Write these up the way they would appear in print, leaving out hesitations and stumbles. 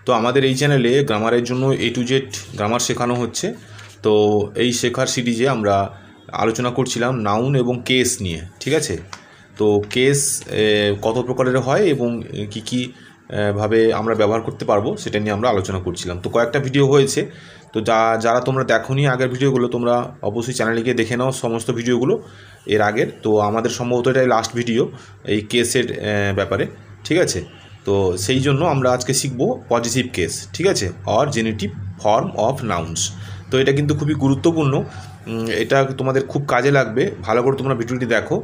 তো আমাদের এই চ্যানেলে গ্রামারের জন্য A to Z গ্রামার শেখানো হচ্ছে। তো এই শেখার সিরিজে আমরা আলোচনা করছিলাম নাউন এবং কেস নিয়ে, ঠিক আছে। তো কেস কত প্রকারের হয় এবং কি কি ভাবে আমরা ব্যবহার করতে পারবো সেটা নিয়ে আমরা আলোচনা করছিলাম। তো কয়েকটা ভিডিও হয়েছে, তো যারা তোমরা দেখোনি আগের ভিডিওগুলো, তোমরা অবশ্যই চ্যানেলে গিয়ে দেখে নাও সমস্ত ভিডিওগুলো এর আগের। তো আমাদের সম্ভবত এটাই লাস্ট ভিডিও এই কেসের ব্যাপারে, ঠিক আছে। তো সেই জন্য আমরা আজকে শিখব পজিটিভ কেস, ঠিক আছে, or genitive form of nouns. তো এটা কিন্তু খুবই গুরুত্বপূর্ণ, এটা তোমাদের খুব কাজে লাগবে, ভালো করে তোমরা ভিডিওটি দেখো।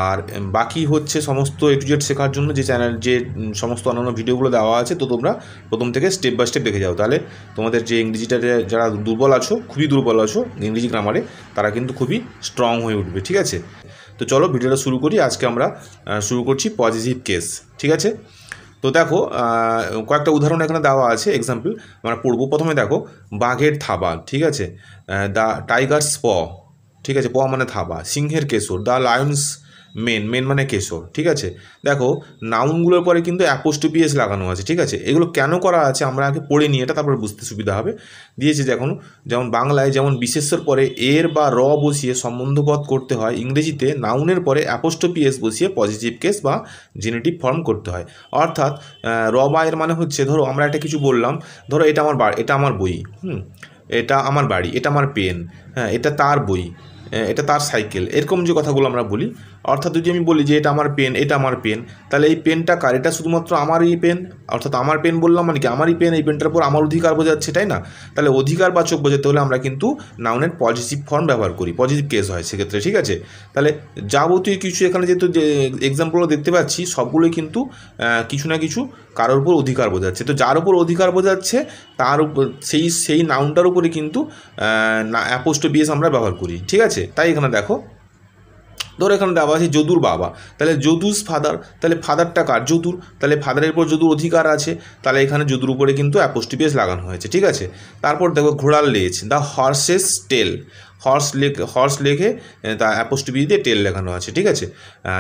আর বাকি হচ্ছে সমস্ত A to Z শেখার জন্য যে সমস্ত অন্যান্য ভিডিওগুলো দেওয়া আছে, তো তোমরা প্রথম থেকে স্টেপ বাই স্টেপ দেখে যাও, তাহলে তোমাদের যে ইংরেজিটা যারা দুর্বল আছো, খুবই দুর্বল আছো ইংরেজি গ্রামারে, তারা কিন্তু খুবই স্ট্রং হয়ে উঠবে, ঠিক আছে। তো চলো ভিডিওটা শুরু করি। আজকে আমরা শুরু করছি পজিটিভ কেস, ঠিক আছে। তো দেখো কয়েকটা উদাহরণ এখানে দেওয়া আছে, এক্সাম্পল আমরা পড়বো। প্রথমে দেখো বাঘের থাবা, ঠিক আছে, দ্য টাইগার্স প, ঠিক আছে, প মানে থাবা। সিংহের কেশর, দ্য লায়ন্স মেন, মেন মানে কেশর, ঠিক আছে। দেখো নাউনগুলোর পরে কিন্তু অ্যাপোস্ট্রোফি লাগানো আছে, ঠিক আছে। এগুলো কেন করা আছে আমরা আগে পড়ে নিয়ে এটা তারপর বুঝতে সুবিধা হবে। দিয়েছে যেমন বাংলায় যেমন বিশেষ্যর পরে এর বা র বসিয়ে সম্বন্ধপদ করতে হয়, ইংরেজিতে নাউনের পরে অ্যাপোস্ট্রোফি বসিয়ে পজিটিভ কেস বা জেনেটিভ ফর্ম করতে হয়। অর্থাৎ র বা এর মানে হচ্ছে, ধরো আমরা একটা কিছু বললাম, ধরো এটা আমার বই, এটা আমার বাড়ি, এটা আমার পেন, হ্যাঁ এটা তার বই, এটা তার সাইকেল, এরকম যে কথাগুলো আমরা বলি। অর্থাৎ যদি আমি বলি যে এটা আমার পেন, এটা আমার পেন, তাহলে এই পেনটা কার? এটা শুধুমাত্র আমারই পেন, অর্থাৎ আমার পেন বললাম মানে কি আমারই পেন, এই পেনটার উপর আমার অধিকার বোঝাচ্ছে, তাই না? তাহলে অধিকারবাচক বোঝাতে হলে আমরা কিন্তু নাউনের পজিটিভ ফর্ম ব্যবহার করি, পজিটিভ কেস হয় সেক্ষেত্রে, ঠিক আছে। তাহলে যাবতীয় কিছু এখানে যেহেতু যে এক্সাম্পলগুলো দেখতে পাচ্ছি সবগুলোই কিন্তু কিছু না কিছু কারোর উপর অধিকার বোঝাচ্ছে। তো যার উপর অধিকার বোঝাচ্ছে তার উপর সেই নাউনটার উপরে কিন্তু অ্যাপোস্ট্রোফি আমরা ব্যবহার করি, ঠিক আছে। তাই এখানে দেখো, ধরো এখানে দেওয়া আছে যদুর বাবা, তাহলে যদুস ফাদার, তাহলে ফাদারটা কার? যদুর, তাহলে ফাদারের উপর যদুর অধিকার আছে, তাহলে এখানে যদুর উপরে কিন্তু অ্যাপোস্ট্রোফি লাগানো হয়েছে, ঠিক আছে। তারপর দেখো ঘোড়ার লেজ, দ্য হর্সেস টেল, হর্স লেখে তা অ্যাপোস্ট্রোফি দিয়ে টেল লেখানো আছে, ঠিক আছে।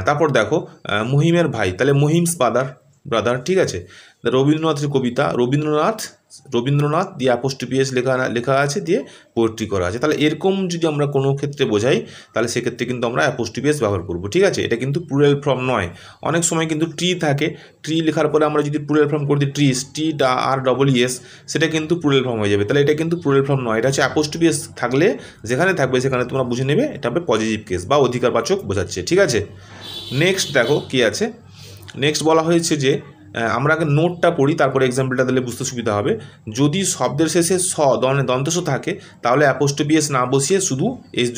তারপর দেখো মহিমের ভাই, তাহলে মহিমস ব্রাদার, ঠিক আছে। রবীন্দ্রনাথের কবিতা, রবীন্দ্রনাথ দিয়ে অ্যাপোস্ট্রোফি লেখা আছে, দিয়ে পোয়েট্রি করা আছে। তাহলে এরকম যদি আমরা কোনো ক্ষেত্রে বোঝাই তাহলে সেক্ষেত্রে কিন্তু আমরা অ্যাপোস্ট্রোফি ব্যবহার করব, ঠিক আছে। এটা কিন্তু প্লুরাল ফর্ম নয়। অনেক সময় কিন্তু ট্রি থাকে, ট্রি লেখার পরে আমরা যদি প্লুরাল ফর্ম করে দিই ট্রিস, TREES, সেটা কিন্তু প্লুরাল ফর্ম হয়ে যাবে। তাহলে এটা কিন্তু প্লুরাল ফর্ম নয়, এটা হচ্ছে অ্যাপোস্ট্রোফি থাকলে যেখানে থাকবে সেখানে তোমরা বুঝে নেবে এটা হবে পজিটিভ কেস বা অধিকারবাচক বোঝাচ্ছে, ঠিক আছে। নেক্সট দেখো কি আছে। নেক্সট বলা হয়েছে যে আমরা আগে নোটটা পড়ি, তারপরে এক্সাম্পলটা দিলে বুঝতে সুবিধা হবে। যদি শব্দের শেষে দন্তস থাকে তাহলে অ্যাপোস্ট্রোফি না বসিয়ে শুধু এস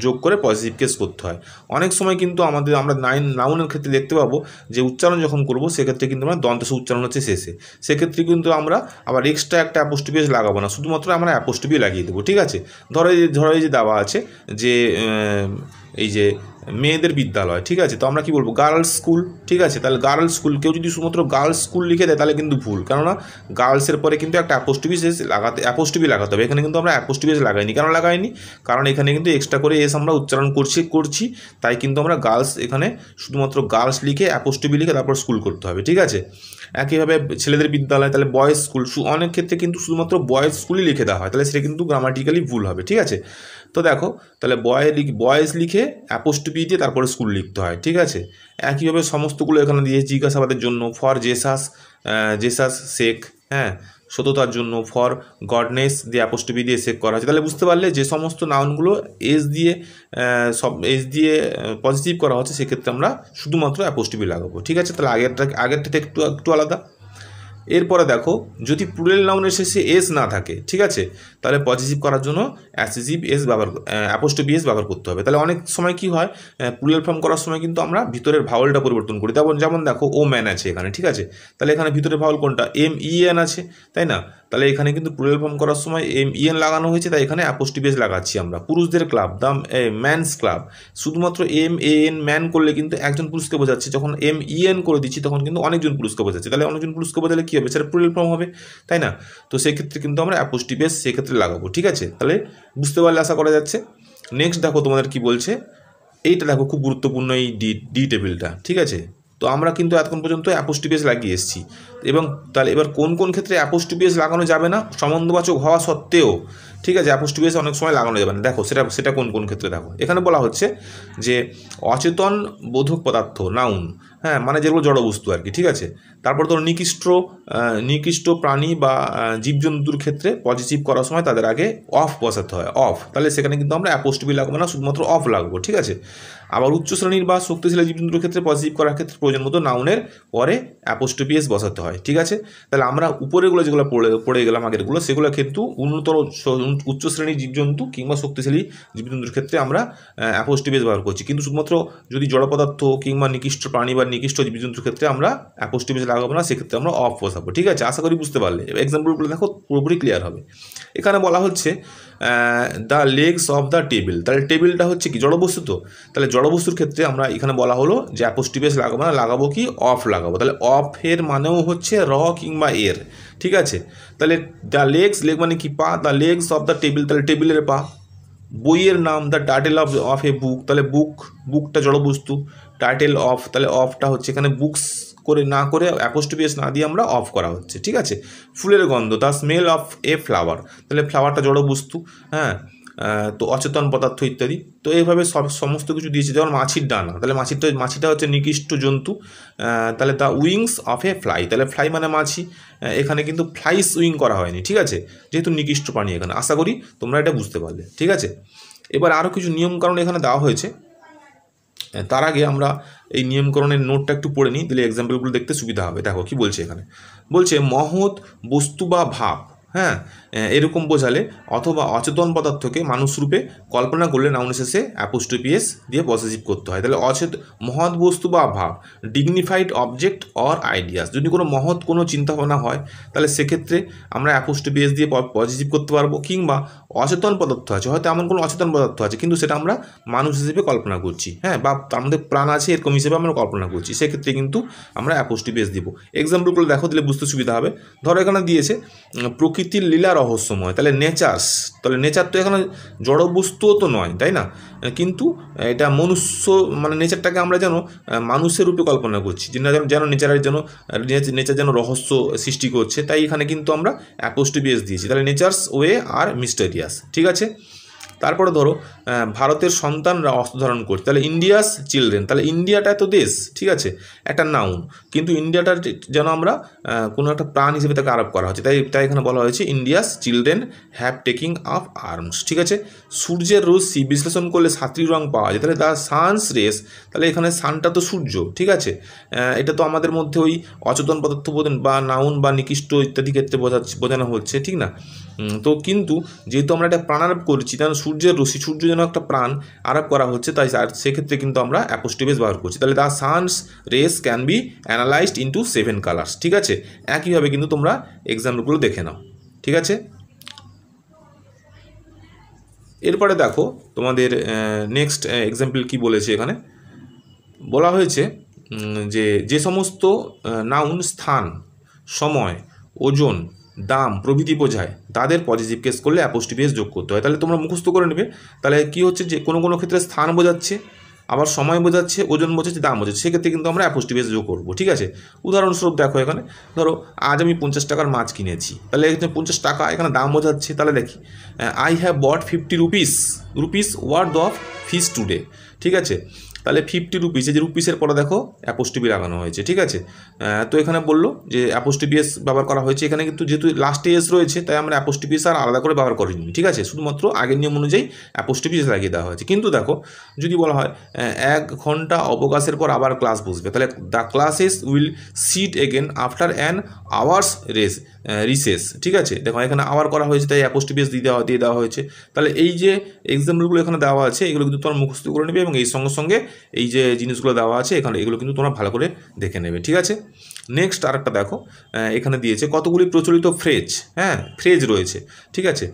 যোগ করে পজিটিভ কেস করতে হয়। অনেক সময় কিন্তু আমরা নাউনের ক্ষেত্রে দেখতে পাবো যে উচ্চারণ যখন করবো সেক্ষেত্রে কিন্তু আমরা দন্তস উচ্চারণ হচ্ছে শেষে, সেক্ষেত্রে কিন্তু আমরা আবার এক্সট্রা একটা অ্যাপোস্ট্রোফি লাগাবো না, শুধুমাত্র আমরা অ্যাপোস্ট্রোফি লাগিয়ে দেবো, ঠিক আছে। ধরো এই যে দেওয়া আছে যে এই যে মেয়েদের বিদ্যালয়, ঠিক আছে, তো আমরা কি বলবো? গার্লস স্কুল, ঠিক আছে। তাহলে গার্লস স্কুল, কেউ যদি শুধুমাত্র গার্লস স্কুল লিখে দেয় তাহলে কিন্তু ভুল, কেননা গার্লসের পরে কিন্তু একটা অ্যাপোস্ট্রোফি লাগাতে হবে। এখানে কিন্তু আমরা অ্যাপোস্ট্রোফি লাগাইনি, কেন লাগাইনি? কারণ এখানে কিন্তু এক্সট্রা করে এস আমরা উচ্চারণ করছি, তাই কিন্তু আমরা গার্লস এখানে শুধুমাত্র গার্লস লিখে অ্যাপোস্ট্রোফি লিখে তারপর স্কুল করতে হবে, ঠিক আছে। একইভাবে ছেলেদের বিদ্যালয়, তাহলে বয়েজ স্কুল, অনেক ক্ষেত্রে কিন্তু শুধুমাত্র বয়েজ স্কুলই লিখে দেওয়া হয়, তাহলে সেটা কিন্তু গ্রামাটিক্যালি ভুল হবে, ঠিক আছে। তো দেখো তাহলে বয়েজ লিখে অ্যাপোস্ট্রোফি দিয়ে তারপরে স্কুল লিখতে হয়, ঠিক আছে। একইভাবে সমস্তগুলো এখানে দিয়ে জিজ্ঞাসাবাদের জন্য ফর জেসাস শেখ, হ্যাঁ, সততার জন্য ফর গডনেস দিয়ে অ্যাপোস্ট্রোফি দিয়ে শেখ করা হয়েছে। তাহলে বুঝতে পারলে যে সমস্ত নাউনগুলো এস দিয়ে পজিটিভ করা হচ্ছে সেক্ষেত্রে আমরা শুধুমাত্র অ্যাপোস্ট্রোফি লাগাবো, ঠিক আছে। তাহলে আগেরটাতে একটু আলাদা। এরপরে দেখো যদি প্লুরাল নাউনের শেষে এস না থাকে, ঠিক আছে, তাহলে পজিটিভ করার জন্য অ্যাপোস্ট্রোফি ব্যবহার করতে হবে। তাহলে অনেক সময় কি হয়, প্লুরাল ফর্ম করার সময় কিন্তু আমরা ভিতরের ভাওয়ালটা পরিবর্তন করি। যেমন দেখো ও ম্যান আছে এখানে, ঠিক আছে, তাহলে এখানে ভিতরের ভাওয়াল কোনটা? MEN আছে, তাই না? তাহলে এখানে কিন্তু প্লুরাল ফর্ম করার সময় MEN লাগানো হয়েছে, তাই এখানে অ্যাপোস্ট্রোফি লাগাচ্ছি আমরা। পুরুষদের ক্লাব, দ্য ম্যানস ক্লাব, শুধুমাত্র MAN ম্যান করলে কিন্তু একজন পুরুষকে বোঝাচ্ছে, যখন MEN করে দিচ্ছি তখন কিন্তু অনেকজন পুরুষকে বোঝাচ্ছে। তাহলে অনেকজন পুরুষকে বোঝালে কী হবে? সেটা প্লুরাল ফর্ম হবে, তাই না? তো সেক্ষেত্রে কিন্তু আমরা অ্যাপোস্ট্রোফি সেক্ষেত্রে লাগাবো, ঠিক আছে। তাহলে বুঝতে পারলে আশা করা যাচ্ছে। নেক্সট দেখো তোমাদের কি বলছে, এইটা দেখো খুব গুরুত্বপূর্ণ এই ডি টেবিলটা, ঠিক আছে। তো আমরা কিন্তু এতক্ষণ পর্যন্ত অ্যাপোস্ট্রফি এস লাগিয়ে এসেছি। এবং তাহলে এবার কোন কোন ক্ষেত্রে অ্যাপোস্ট্রফি এস লাগানো যাবে না সম্বন্ধবাচক হওয়া সত্ত্বেও, ঠিক আছে, অ্যাপোস্ট্রফি এস অনেক সময় লাগানো যাবে না। দেখো সেটা কোন কোন ক্ষেত্রে দেখো, এখানে বলা হচ্ছে যে অচেতন বোধক পদার্থ নাউন, হ্যাঁ, মানে যেগুলো জড়বস্তু আর কি, ঠিক আছে। তারপর ধরো নিকৃষ্ট প্রাণী বা জীবজন্তুর ক্ষেত্রে পজিটিভ করার সময় তাদের আগে অফ বসাতে হয়, অফ, তাহলে সেখানে কিন্তু আমরা অ্যাপোস্ট্রফি লাগবো না, শুধুমাত্র অফ লাগবো, ঠিক আছে। আবার উচ্চ শ্রেণীর বা শক্তিশালী জীবজন্তুর ক্ষেত্রে পজিটিভ করার ক্ষেত্রে প্রয়োজন মতো নাউনের পরে অ্যাপোস্ট্রফি এস বসাতে হয়, ঠিক আছে। তাহলে আমরা উপরেগুলো যেগুলো পড়ে গেলাম আগেরগুলো, সেগুলো কিন্তু উচ্চ শ্রেণীর জীবজন্তু কিংবা শক্তিশালী জীবজন্তুর ক্ষেত্রে আমরা অ্যাপোস্ট্রফি এস ব্যবহার করছি, কিন্তু শুধুমাত্র যদি জড় পদার্থ কিংবা নিকৃষ্ট প্রাণী বা নিকৃষ্ট জীবজন্তুর ক্ষেত্রে আমরা অ্যাপোস্ট্রফি এস লাগাবো না, সেক্ষেত্রে আমরা অফ বসাবো, ঠিক আছে। আশা করি বুঝতে পারলে, এক্সাম্পলগুলো দেখো পুরোপুরি ক্লিয়ার হবে। এখানে বলা হচ্ছে the legs of the table, তাহলে টেবিলটা হচ্ছে কি জড়বস্তু, তো তাহলে জড়বস্তুর ক্ষেত্রে আমরা এখানে বলা হলো যে অ্যাপোস্ট্রফি এস লাগাবো না, লাগাবো কি অফ লাগাবো। তাহলে অফ এর মানেও হচ্ছে র কিংবা এর, ঠিক আছে। তাহলে দ্য লেগ মানে কি পা, the legs of the table, তাহলে টেবিলের পা। বইয়ের নাম দ্য টাইটেল অফ এ বুক, তাহলে বুকটা জড়বস্তু। টাইটেল অফ, তাহলে অফটা হচ্ছে এখানে বুকস না করে অ্যাপোস্ট্রফি এস না দিয়ে আমরা অফ করা হচ্ছে, ঠিক আছে। ফুলের গন্ধ the smell of a flower, তাহলে ফ্লাওয়ারটা জড়বস্তু, হ্যাঁ, তো অচেতন পদার্থ ইত্যাদি। তো এইভাবে সমস্ত কিছু দিয়েছে। যেমন মাছির ডানা, তাহলে মাছিটা হচ্ছে নিকৃষ্ট জন্তু। তাহলে the wings of A fly, তাহলে ফ্লাই মানে মাছি, এখানে কিন্তু ফ্লাইস উইং করা হয়নি, ঠিক আছে, যেহেতু নিকৃষ্ট প্রাণী এখানে। আশা করি তোমরা এটা বুঝতে পারলে, ঠিক আছে। এবার আরও কিছু নিয়মকানুন এখানে দেওয়া হয়েছে। তার আগে আমরা এই নিয়মকরণের নোটটা একটু পড়ে নিই, তাহলে এক্সাম্পলগুলো দেখতে সুবিধা হবে। দেখো কি বলছে এখানে, বলছে মহৎ বস্তু বা ভাব, হ্যাঁ, এরকম বোঝালে অথবা অচেতন পদার্থকে মানুষরূপে কল্পনা করলে নাউনের শেষে অ্যাপোস্ট্রফি এস দিয়ে পজিটিভ করতে হয়। তাহলে মহৎ বস্তু বা ভাব, ডিগনিফাইড অবজেক্ট অর আইডিয়াস, যদি কোনো মহৎ কোনো চিন্তাভাবনা হয় তাহলে সেক্ষেত্রে আমরা অ্যাপোস্ট্রফি এস দিয়ে পজিটিভ করতে পারবো। কিংবা অচেতন পদার্থ আছে, হয়তো এমন কোনো অচেতন পদার্থ আছে কিন্তু সেটা আমরা মানুষ হিসেবে কল্পনা করছি, হ্যাঁ, বা তার মধ্যে প্রাণ আছে এরকম হিসেবে আমরা কল্পনা করছি, সেক্ষেত্রে কিন্তু আমরা অ্যাপোস্ট্রফি এস দিব। এক্সাম্পলগুলো দেখো, দিলে বুঝতে সুবিধা হবে। ধরো এখানে দিয়েছে প্রকৃতির লীলা রহস্যময়, তাহলে নেচার তো এখানে জড়বস্তুও তো নয়, তাই না, কিন্তু এটা মনুষ্য, মানে নেচারটাকে আমরা যেন মানুষের রূপে কল্পনা করছি, যেন নেচার যেন রহস্য সৃষ্টি করছে, তাই এখানে কিন্তু আমরা অ্যাপোস্ট্রফি এস দিয়েছি। তাহলে নেচার্স ওয়ে আর মিস্টেরিয়াস, ঠিক আছে। তারপরে ধরো ভারতের সন্তানরা অস্ত্র ধারণ করছে, তাহলে ইন্ডিয়াস চিলড্রেন, তাহলে ইন্ডিয়াটা তো দেশ, ঠিক আছে, একটা নাউন, কিন্তু ইন্ডিয়াটার যেন আমরা কোনো একটা প্রাণ হিসেবে তাকে আরোপ করা হচ্ছে, তাই এখানে বলা হয়েছে India's children have taking up arms, ঠিক আছে। সূর্যের রশ্মি বিশ্লেষণ করলে 7টি রং পাওয়া যায়, তাহলে দ্য সানস রেস, তাহলে এখানে সানটা তো সূর্য, ঠিক আছে। এটা তো আমাদের মধ্যে ওই অচেতন পদার্থ বা নাউন বা নিকৃষ্ট ইত্যাদি ক্ষেত্রে বোঝানো হচ্ছে, ঠিক না। তো কিন্তু যেহেতু আমরা একটা প্রাণ আরোপ করছি, তাহলে সূর্যের রশ্মি, সূর্য যেন একটা প্রাণ আরোপ করা হচ্ছে, তাই সেক্ষেত্রে কিন্তু আমরা অ্যাপোস্ট্রফি এস ব্যবহার করছি। তাহলে the sun's rays can be analysed into 7 colours, ঠিক আছে। একইভাবে কিন্তু তোমরা এক্সাম্পলগুলো দেখে নাও, ঠিক আছে। এরপরে দেখো তোমাদের নেক্সট এক্সাম্পল কি বলেছে। এখানে বলা হয়েছে যে সমস্ত নাউন স্থান, সময়, ওজন, দাম প্রভৃতি বোঝায় তাদের পজিটিভ কেস করলে অ্যাপোস্ট্রফি এস যোগ করতে হয়। তাহলে তোমরা মুখস্থ করে নেবে। তাহলে কি হচ্ছে যে কোনো ক্ষেত্রে স্থান বোঝাচ্ছে, আবার সময় বোঝাচ্ছে, ওজন বোঝাচ্ছে, দাম বোঝাচ্ছে, সেক্ষেত্রে কিন্তু আমরা অ্যাপোস্ট্রফি এস যোগ করবো, ঠিক আছে। উদাহরণস্বরূপ দেখো, এখানে ধরো আজ আমি 50 টাকার মাছ কিনেছি, তাহলে এখানে 50 টাকা এখানে দাম বোঝাচ্ছে। তাহলে দেখি I have bought 50 rupees worth of fish today, ঠিক আছে। তাহলে 50 রুপিস, এই যে রুপিসের পরে দেখো অ্যাপোস্ট্রফি লাগানো হয়েছে, ঠিক আছে। তো এখানে বললো যে অ্যাপোস্ট্রফি এস ব্যবহার করা হয়েছে, এখানে কিন্তু যেহেতু লাস্টে এস রয়েছে তাই আমরা অ্যাপোস্ট্রফি এস আর আলাদা করে ব্যবহার করিনি, ঠিক আছে, শুধুমাত্র আগের নিয়ম অনুযায়ী অ্যাপোস্ট্রফি এস লাগিয়ে দেওয়া হয়েছে। কিন্তু দেখো যদি বলা হয় 1 ঘন্টা অবকাশের পর আবার ক্লাস বসবে, তাহলে the classes will sit again after an hour's recess, ঠিক আছে। দেখো এখানে আওয়ার করা হয়েছে, তাই অ্যাপোস্ট্রফি এস দিয়ে দেওয়া হয়েছে। তাহলে এই যে এক্সাম্পলগুলো এখানে দেওয়া আছে, এগুলো কিন্তু তোমরা মুখস্থ করে নেবে, এবং এই সঙ্গে এই যে জিনিসগুলো দেওয়া আছে এখানে, এগুলো কিন্তু তোমরা ভালো করে দেখে নেবে, ঠিক আছে। নেক্সট আরেকটা দেখো, এখানে দিয়েছে কতগুলি প্রচলিত ফ্রেজ রয়েছে, ঠিক আছে।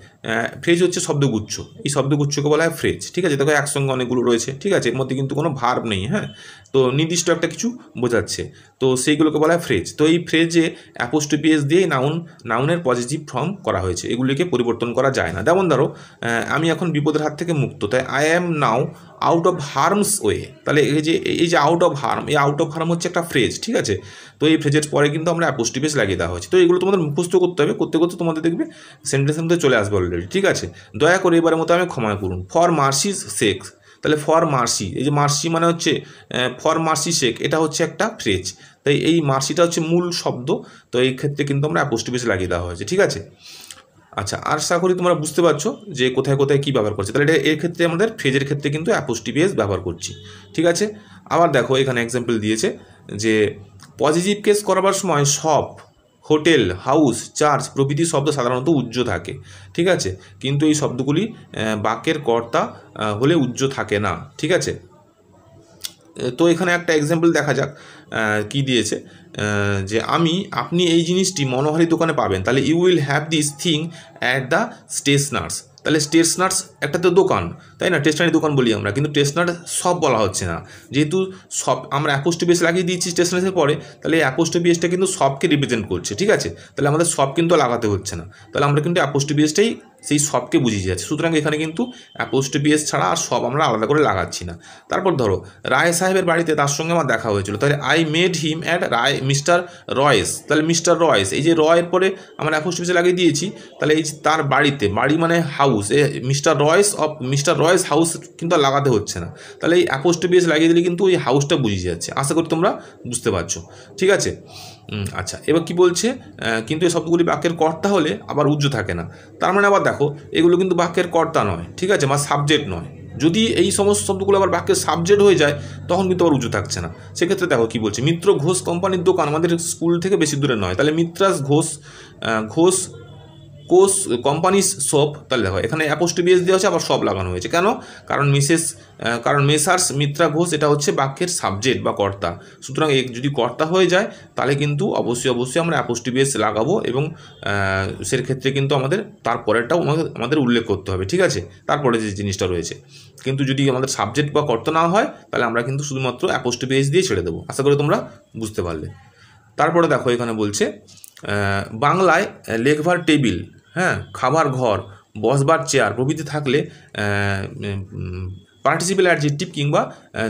ফ্রেজ হচ্ছে শব্দগুচ্ছ, এই শব্দগুচ্ছকে বলা হয় ফ্রেজ, ঠিক আছে। দেখো একসঙ্গে অনেকগুলো রয়েছে, ঠিক আছে, এর মধ্যে কিন্তু কোনো ভার্ব নেই, হ্যাঁ, তো নির্দিষ্ট একটা কিছু বোঝাচ্ছে, তো সেইগুলোকে বলা হয় ফ্রেজ। তো এই ফ্রেজে অ্যাপোস্ট্রফি এস দিয়ে নাউনের পজিটিভ ফর্ম করা হয়েছে, এগুলিকে পরিবর্তন করা যায় না। যেমন ধরো আমি এখন বিপদের হাত থেকে মুক্ত, তাই I am now out of harms way. তাহলে এই যে আউট অফ হার্ম, এই আউট অফ হার্ম হচ্ছে একটা ফ্রেজ, ঠিক আছে। তো এই ফ্রেজের পরে কিন্তু আমরা অ্যাপোস্ট্রোফি লাগিয়ে দেওয়া হয়েছে। তো এগুলো তোমাদের মুখস্থ করতে হবে, করতে করতে তোমাদের দেখবে সেন্টেন্সের মধ্যে চলে আসবে অলরেডি, ঠিক আছে। দয়া করে এবারের মতো আমি ক্ষমা করুন, ফর মার্সিস সেক। তাহলে ফর মার্সি, এই যে মার্সি মানে হচ্ছে ফর মার্সি সেক, এটা হচ্ছে একটা ফ্রেজ। তাই এই মার্সিটা হচ্ছে মূল শব্দ। তো এই ক্ষেত্রে কিন্তু আমরা অ্যাপোস্ট্রোফি লাগিয়ে দেওয়া হয়েছে, ঠিক আছে। আচ্ছা, আশা করি তোমরা বুঝতে পারছো যে কোথায় কোথায় কী ব্যবহার করছে। তাহলে এটা এর ক্ষেত্রে আমাদের ফ্রেজের ক্ষেত্রে কিন্তু অ্যাপোস্ট্রোফি ব্যবহার করছি, ঠিক আছে। আবার দেখো এখানে এক্সাম্পল দিয়েছে যে পজিটিভ কেস করাবার সময় সব, হোটেল, হাউস, চার্চ প্রভৃতি শব্দ সাধারণত উজ্জ্ব থাকে, ঠিক আছে। কিন্তু এই শব্দগুলি বাক্যের কর্তা হলে উজ্জ্ব থাকে না, ঠিক আছে। তো এখানে একটা এক্সাম্পল দেখা যাক কি দিয়েছে, যে আপনি এই জিনিসটি মনোহারি দোকানে পাবেন। তাহলে you will have this thing at the stationers. তাহলে স্টেশনার্স একটা তো দোকান, তাই না, স্টেশনারি দোকান বলি আমরা, কিন্তু স্টেশনারি সব বলা হচ্ছে না, যেহেতু সব আমরা অ্যাপোস্ট্রোফি লাগিয়ে দিয়েছি স্টেশনারির পরে, তাহলে এই অ্যাপোস্ট্রোফি কিন্তু সবকে রিপ্রেজেন্ট করছে, ঠিক আছে। তাহলে আমাদের সব কিন্তু লাগাতে হচ্ছে না, তাহলে আমরা কিন্তু অ্যাপোস্ট্রোফি সেই সবকে বুঝিয়ে যাচ্ছে। সুতরাং এখানে কিন্তু অ্যাপোস্ট্রোফি ছাড়া আর সব আমরা আলাদা করে লাগাচ্ছি না। তারপর ধরো রায় সাহেবের বাড়িতে তার সঙ্গে আমার দেখা হয়েছিল, তাহলে I made him at mister Royce. তাহলে মিস্টার রয়েস, এই যে রয়ের পরে আমরা অ্যাপোস্ট্রোফি লাগিয়ে দিয়েছি, তাহলে এই যে তার বাড়িতে, বাড়ি মানে হাউস, মিস্টার রয়েস হাউস কিন্তু আর লাগাতে হচ্ছে না। তাহলে এই অ্যাপোস্ট্রোফি লাগিয়ে দিলে কিন্তু এই হাউসটা বুঝিয়ে যাচ্ছে। আশা করি তোমরা বুঝতে পারছো, ঠিক আছে। আচ্ছা, এবার কি বলছে, কিন্তু এই শব্দগুলি বাক্যের কর্তা হলে আবার উজ্জ্ব থাকে না। তার মানে আবার দেখো এগুলো কিন্তু বাক্যের কর্তা নয়, ঠিক আছে, বা সাবজেক্ট নয়। যদি এই সমস্ত শব্দগুলো আবার বাক্যের সাবজেক্ট হয়ে যায় তখন কিন্তু আবার উজ্জ্ব থাকছে না। সেক্ষেত্রে দেখো কি বলছে, মিত্র ঘোষ কোম্পানির দোকান আমাদের স্কুল থেকে বেশি দূরে নয়। তাহলে মিত্রাস ঘোষ কোম্পানিস শপ। তাহলে দেখো এখানে অ্যাপোস্ট্রোফি দেওয়া হচ্ছে, আবার সব লাগানো হয়েছে। কেন? কারণ মেসার্স মিত্রা ঘোষ এটা হচ্ছে বাক্যের সাবজেক্ট বা কর্তা। সুতরাং যদি কর্তা হয়ে যায় তাহলে কিন্তু অবশ্যই আমরা অ্যাপোস্ট্রোফি লাগাবো, এবং সেক্ষেত্রে কিন্তু আমাদের তারপরেরটাও আমাদের উল্লেখ করতে হবে, ঠিক আছে, তারপরে যে জিনিসটা রয়েছে। কিন্তু যদি আমাদের সাবজেক্ট বা কর্তা না হয় তাহলে আমরা কিন্তু শুধুমাত্র অ্যাপোস্ট্রোফি দিয়ে ছেড়ে দেবো। আশা করি তোমরা বুঝতে পারলে। তারপরে দেখো এখানে বলছে বাংলায় লেখবার টেবিল, হ্যাঁ, খাবার ঘর, বসবার চেয়ার প্রভৃতি থাকলে পার্টিসিপেল অ্যাডজেক্টিভ কিংবা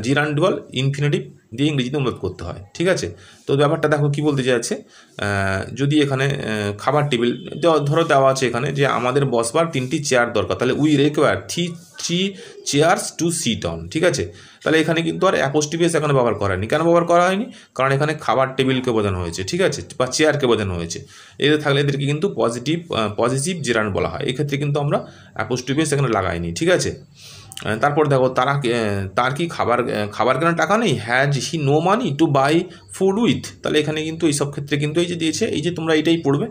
জিরান্ডাল ইনফিনিটিভ দিয়ে ইংরেজিতে অনুবাদ করতে হয়, ঠিক আছে। তো ব্যাপারটা দেখো কি বলতে চাইছে, যদি এখানে খাবার টেবিল ধরো দেওয়া আছে এখানে যে আমাদের বসবার 3টি চেয়ার দরকার, তাহলে we require three cheers two sit on, ঠিক আছে। তাহলে এখানে কিন্তু আর অ্যাপোস্ট্রোফি এখানে ব্যবহার করা হয়নি। কেন ব্যবহার করা হয়নি? কারণ এখানে খাবার টেবিলকে বোঝানো হয়েছে, ঠিক আছে, বা চেয়ারকে বোঝানো হয়েছে। এদের থাকলে এদেরকে কিন্তু পজিটিভ জেরান্ড বলা হয়। এক্ষেত্রে কিন্তু আমরা অ্যাপোস্ট্রোফি এখানে লাগাইনি, ঠিক আছে। তারপর দেখো তার কি খাবার কেনার টাকা নেই, has he no money to buy food with. তাহলে এখানে কিন্তু এইসব ক্ষেত্রে কিন্তু এই যে দিয়েছে, এই যে তোমরা এটাই পড়বে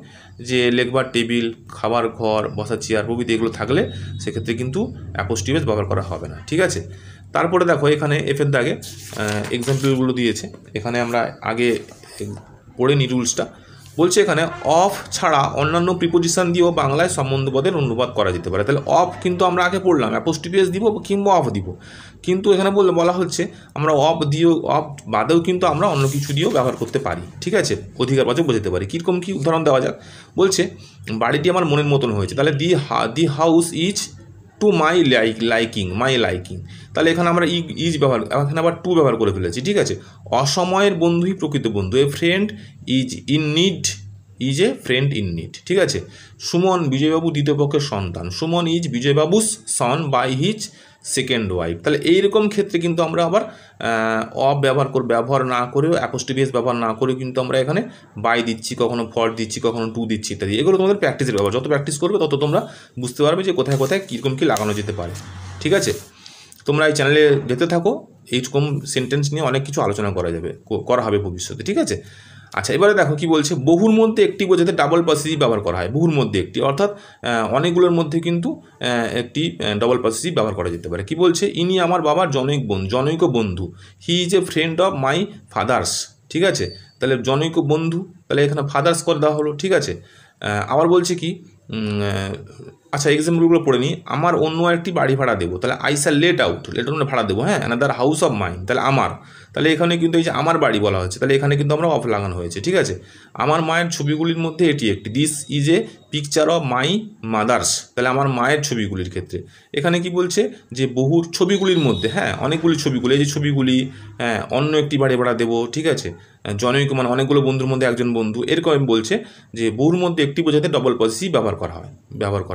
যে লেখবার টেবিল, খাবার ঘর, বসার চেয়ার প্রভৃতি এগুলো থাকলে সেক্ষেত্রে কিন্তু অ্যাপোস্ট্রোফি ব্যবহার করা হবে না, ঠিক আছে। তারপরে দেখো এখানে এফের দাগে এক্সাম্পলগুলো দিয়েছে। এখানে আমরা আগে পড়ে নিই রুলসটা। বলছে এখানে অফ ছাড়া অন্যান্য প্রিপোজিশন দিয়েও বাংলায় সম্বন্ধপদের অনুবাদ করা যেতে পারে। তাহলে অফ কিন্তু আমরা আগে পড়লাম, অ্যাপোস্ট্রোফি দিব কিংবা অফ দিব, কিন্তু এখানে বলা হচ্ছে আমরা অফ বাদেও কিন্তু আমরা অন্য কিছু দিয়েও ব্যবহার করতে পারি, ঠিক আছে, অধিকারবাচক বোঝাতে পারি। কীরকম কী উদাহরণ দেওয়া যাক, বলছে বাড়িটি আমার মনের মতন হয়েছে। তাহলে the house is to my liking. তাহলে এখানে আমরা এখানে আবার টু ব্যবহার করে ফেলেছি, ঠিক আছে। অসময়ের বন্ধুই প্রকৃত বন্ধু, a friend is a friend in need, ঠিক আছে। সুমন বিজয়বাবু দ্বিতীয় পক্ষের সন্তান, Suman is Bijoybabu's son by his second wife. তাহলে এইরকম ক্ষেত্রে কিন্তু আমরা আবার ব্যবহার না করেও অ্যাপোস্ট্রোফি ব্যবহার না করেও কিন্তু আমরা এখানে বাই দিচ্ছি, কখনো ফর দিচ্ছি, কখনো টু দিচ্ছি ইত্যাদি। এগুলো তোমাদের প্র্যাকটিসের ব্যাপার, যত প্র্যাকটিস করবে তত তোমরা বুঝতে পারবে যে কোথায় কোথায় কীরকম কী লাগানো যেতে পারে, ঠিক আছে। তোমরা এই চ্যানেলে যেতে থাকো, এইরকম সেন্টেন্স নিয়ে অনেক কিছু আলোচনা করা হবে ভবিষ্যতে, ঠিক আছে। আচ্ছা, এবারে দেখো কি বলছে, বহুর মধ্যে একটি বোঝাতে ডাবল পসেসিভ ব্যবহার করা হয়। বহুর মধ্যে একটি অর্থাৎ অনেকগুলোর মধ্যে কিন্তু একটি ডবল পসেসিভ ব্যবহার করা যেতে পারে। কি বলছে, ইনি আমার বাবার জনৈক বন্ধু, he is a friend of my father's, ঠিক আছে। তাহলে জনৈক বন্ধু, তাহলে এখানে ফাদার্স করে দেওয়া হলো, ঠিক আছে। আবার বলছে কি, আচ্ছা এক্সাম্পলগুলো পড়ে নিই। আমার অন্য একটি বাড়ি ভাড়া দেবো, তাহলে I shall late out, late out ভাড়া দেবো, হ্যাঁ। অ্যানাদার হাউস অফ মাইন, তাহলে আমার, তাহলে এখানে কিন্তু এই যে আমার বাড়ি বলা হচ্ছে, তাহলে এখানে কিন্তু আমরা অফ লাগানো হয়েছে, ঠিক আছে। আমার মায়ের ছবিগুলির মধ্যে এটি একটি, this is a picture of my mother's, তাহলে আমার মায়ের ছবিগুলির ক্ষেত্রে এখানে কি বলছে যে বহুর ছবিগুলির মধ্যে, হ্যাঁ অনেকগুলি ছবিগুলি, এই যে ছবিগুলি, হ্যাঁ অন্য একটি বাড়ি ভাড়া দেবো, ঠিক আছে। জনৈক মানে অনেকগুলো বন্ধুর মধ্যে একজন বন্ধু, এরকম বলছে যে বহুর মধ্যে একটি বোঝাতে ডবল পজিটিভ ব্যবহার করা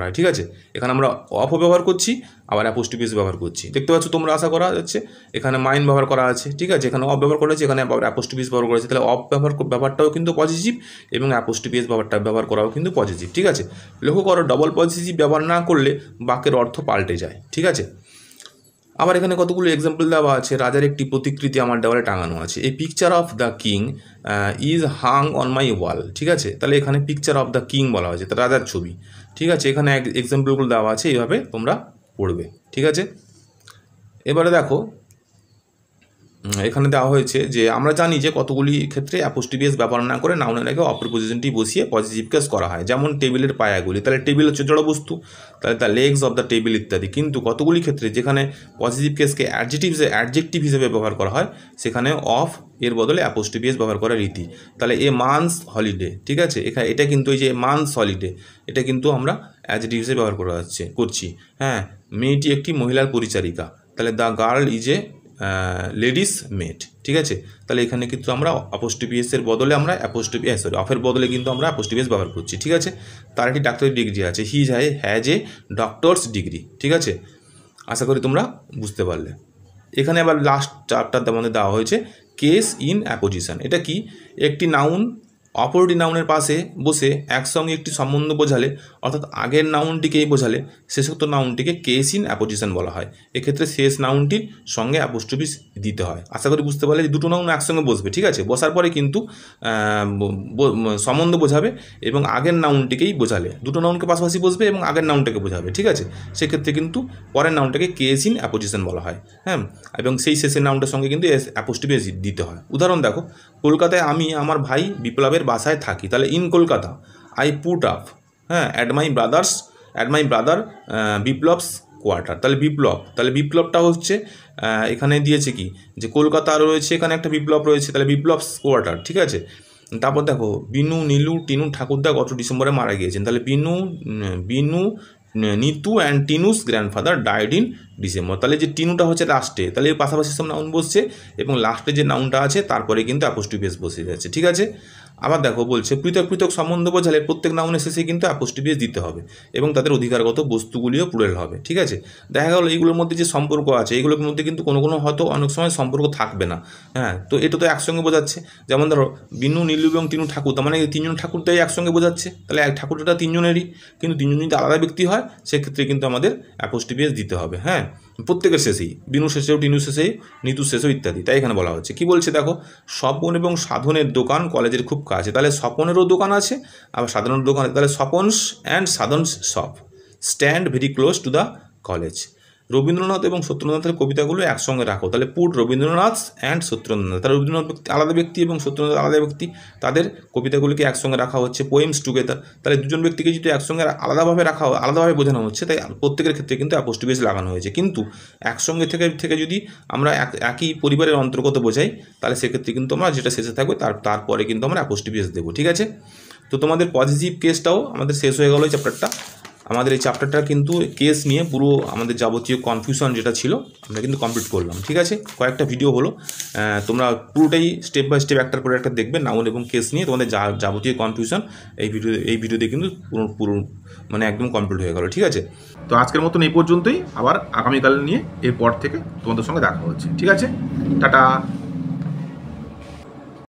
হয়, ঠিক আছে। এখানে আমরা অফও ব্যবহার করছি, আবার অ্যাপোস্ট্রোফিস ব্যবহার করছি, দেখতে পাচ্ছ তোমরা, আশা করা যাচ্ছে। এখানে মাইন ব্যবহার করা আছে, ঠিক আছে, এখানে অফ ব্যবহার করা আছে, এখানে আবার অ্যাপোস্ট্রোফিস ব্যবহার করেছে, তাহলে অফ ব্যাপারটাও কিন্তু পজিটিভ এবং অ্যাপোস্ট্রোফিস ব্যবহার করাও কিন্তু পজিটিভ, ঠিক আছে। লক্ষ্য করো ডবল পজিটিভ ব্যবহার না করলে বাক্যের অর্থ পাল্টে যায়, ঠিক আছে। আবার এখানে কতগুলো এক্সাম্পল দেওয়া আছে। রাজার একটি প্রতিকৃতি আমার দেওয়ালে টাঙানো আছে, এই picture of the king is hung on my wall, ঠিক আছে। তাহলে এখানে পিকচার অফ দ্য কিং বলা হয়েছে, তার রাজার ছবি, ঠিক আছে। এখানে এক্সাম্পলগুলো দেওয়া আছে, এইভাবে তোমরা পড়বে, ঠিক আছে। এবারে দেখো এখানে দেওয়া হয়েছে যে আমরা জানি যে কতগুলি ক্ষেত্রে অ্যাপোস্ট্রোফিস ব্যবহার না করে নাউনের আগে অপর পজিশনটি বসিয়ে পজিটিভ কেস করা হয়, যেমন টেবিলের পায়াগুলি, তাহলে টেবিল হচ্ছে জড় বস্তু, তাহলে the legs of the table ইত্যাদি। কিন্তু কতগুলি ক্ষেত্রে যেখানে পজিটিভ কেসকে অ্যাডজেক্টিভ হিসেবে ব্যবহার করা হয় সেখানে অফ এর বদলে অ্যাপোস্ট্রোফিস ব্যবহার করার রীতি। তাহলে এ মান্থস হলিডে, ঠিক আছে, এখানে এটা কিন্তু এই যে মান্থস হলিডে, এটা কিন্তু আমরা অ্যাডজেক্টিভ হিসেবে ব্যবহার করা করছি, হ্যাঁ। মেয়েটি একটি মহিলার পরিচারিকা, তাহলে the girl is a ladies made, ঠিক আছে। তাহলে এখানে কিন্তু আমরা অ্যাপোস্ট্রোফিসের বদলে আমরা অফের বদলে কিন্তু আমরা অ্যাপোস্ট্রোফিস ব্যবহার করছি, ঠিক আছে। তার একটি ডাক্তারি ডিগ্রি আছে, he has a doctors degree, ঠিক আছে। আশা করি তোমরা বুঝতে পারলে। এখানে আবার লাস্ট চ্যাপ্টার মধ্যে দেওয়া হয়েছে কেস ইন অ্যাপোজিশন। এটা কি, একটি নাউন অপরটি নাউনের পাশে বসে একসঙ্গে একটি সম্বন্ধ বোঝালে, অর্থাৎ আগের নাউনটিকেই বোঝালে শেষোক্ত নাউনটিকে কেস ইন অ্যাপোজিশন বলা হয়। এক্ষেত্রে শেষ নাউনটির সঙ্গে অ্যাপোস্ট্রোফিস দিতে হয়। আশা করি বুঝতে পারলে যে দুটো নাউন একসঙ্গে বসবে, ঠিক আছে, বসার পরে কিন্তু সম্বন্ধ বোঝাবে এবং আগের নাউনটিকেই বোঝালে, দুটো নাউনকে পাশাপাশি বসবে এবং আগের নাউনটাকে বোঝাবে, ঠিক আছে। সেক্ষেত্রে কিন্তু পরের নাউনটাকে কেস ইন অ্যাপোজিশন বলা হয়, হ্যাঁ। এবং সেই শেষের নাউনটার সঙ্গে কিন্তু অ্যাপোস্ট্রোফিস দিতে হয়। উদাহরণ দেখো, কলকাতায় আমি আমার ভাই বিপ্লবের বাসায় থাকি, তাহলে in Kolkata I put up, হ্যাঁ, অ্যাট মাই ব্রাদার বিপ্লবস কোয়ার্টার, তাহলে বিপ্লবটা হচ্ছে এখানে দিয়েছে কি যে কলকাতা রয়েছে, এখানে একটা বিপ্লব রয়েছে, তাহলে বিপ্লবস কোয়ার্টার, ঠিক আছে। তারপর দেখো বিনু নীলু টিনু ঠাকুরদা গত ডিসেম্বরে মারা গিয়েছেন, তাহলে Binu Nitu and Tinu's grandfather died in December, তাহলে যে টিনুটা হচ্ছে লাস্টে, তাহলে এর পাশাপাশি সব নাউন বসছে এবং লাস্টে যে নাউনটা আছে তারপরে কিন্তু অ্যাপোস্ট্রোফিস বসে যাচ্ছে, ঠিক আছে। আবার দেখো বলছে পৃথক পৃথক সম্বন্ধ বোঝালে প্রত্যেক নাউনের শেষে কিন্তু অ্যাপোস্ট্রোফিস দিতে হবে এবং তাদের অধিকারগত বস্তুগুলিও প্লুরাল হবে, ঠিক আছে। দেখা গেল এইগুলোর মধ্যে যে সম্পর্ক আছে এইগুলোর মধ্যে কিন্তু কোনো হয়তো অনেক সময় সম্পর্ক থাকবে না, হ্যাঁ। তো এটা তো একসঙ্গে বোঝাচ্ছে, যেমন ধরো বিনু নীলু এবং তিনু ঠাকুর, তার মানে তিনজন ঠাকুরটাই একসঙ্গে বোঝাচ্ছে, তাহলে এক ঠাকুরটা তিনজনেরই, কিন্তু তিনজন যদি আলাদা ব্যক্তি হয় সেক্ষেত্রে কিন্তু আমাদের অ্যাপোস্ট্রোফিস দিতে হবে, হ্যাঁ, প্রত্যেকের শেষেই, বিনু শেষেও টিনু শেষেই নিতু শেষেও ইত্যাদি। তাই এখানে বলা হচ্ছে কি বলছে দেখো, স্বপন এবং সাধনের দোকান কলেজের খুব কাছে, তাহলে স্বপনেরও দোকান আছে আবার সাধনের দোকান আছে, তাহলে Swapan's and Sadhan's shop stand very close to the college. Rabindranath এবং সত্যেন্দ্রনাথের কবিতাগুলো একসঙ্গে রাখো, তাহলে পুট রবীন্দ্রনাথ অ্যান্ড সত্যেন্দ্রনাথ, তাহলে রবীন্দ্রনাথ আলাদা ব্যক্তি এবং সত্যেন্দ্রনাথ আলাদা ব্যক্তি, তাদের কবিতাগুলিকে একসঙ্গে রাখা হচ্ছে পোয়েমস টুগেদার, তাহলে দুজন ব্যক্তিকে যদি একসঙ্গে আলাদাভাবে বোঝানো হচ্ছে, তাই প্রত্যেকের ক্ষেত্রে কিন্তু অ্যাপোস্ট্রোফিস লাগানো হয়েছে। কিন্তু একসঙ্গে থেকে যদি আমরা একই পরিবারের অন্তর্গত বোঝাই তাহলে সেক্ষেত্রে কিন্তু আমরা যেটা শেষে থাকবে তারপরে কিন্তু আমরা অ্যাপোস্ট্রোফিস দেবো, ঠিক আছে। তো তোমাদের পজিটিভ কেসটাও আমাদের শেষ হয়ে গেল এই চ্যাপ্টারটা। আমাদের এই চ্যাপ্টারটা কিন্তু কেস নিয়ে পুরো আমাদের যাবতীয় কনফিউশন যেটা ছিল আমরা কিন্তু কমপ্লিট করলাম, ঠিক আছে। কয়েকটা ভিডিও হলো, তোমরা পুরোটাই স্টেপ বাই স্টেপ একটার পরে একটা দেখবে নাউন এবং কেস নিয়ে তোমাদের যাবতীয় কনফিউশন এই ভিডিওতে কিন্তু পুরো মানে একদম কমপ্লিট হয়ে গেল, ঠিক আছে। তো আজকের মতন এই পর্যন্তই, আবার আগামীকাল নিয়ে এরপর থেকে তোমাদের সঙ্গে দেখা হচ্ছে, ঠিক আছে। টাটা।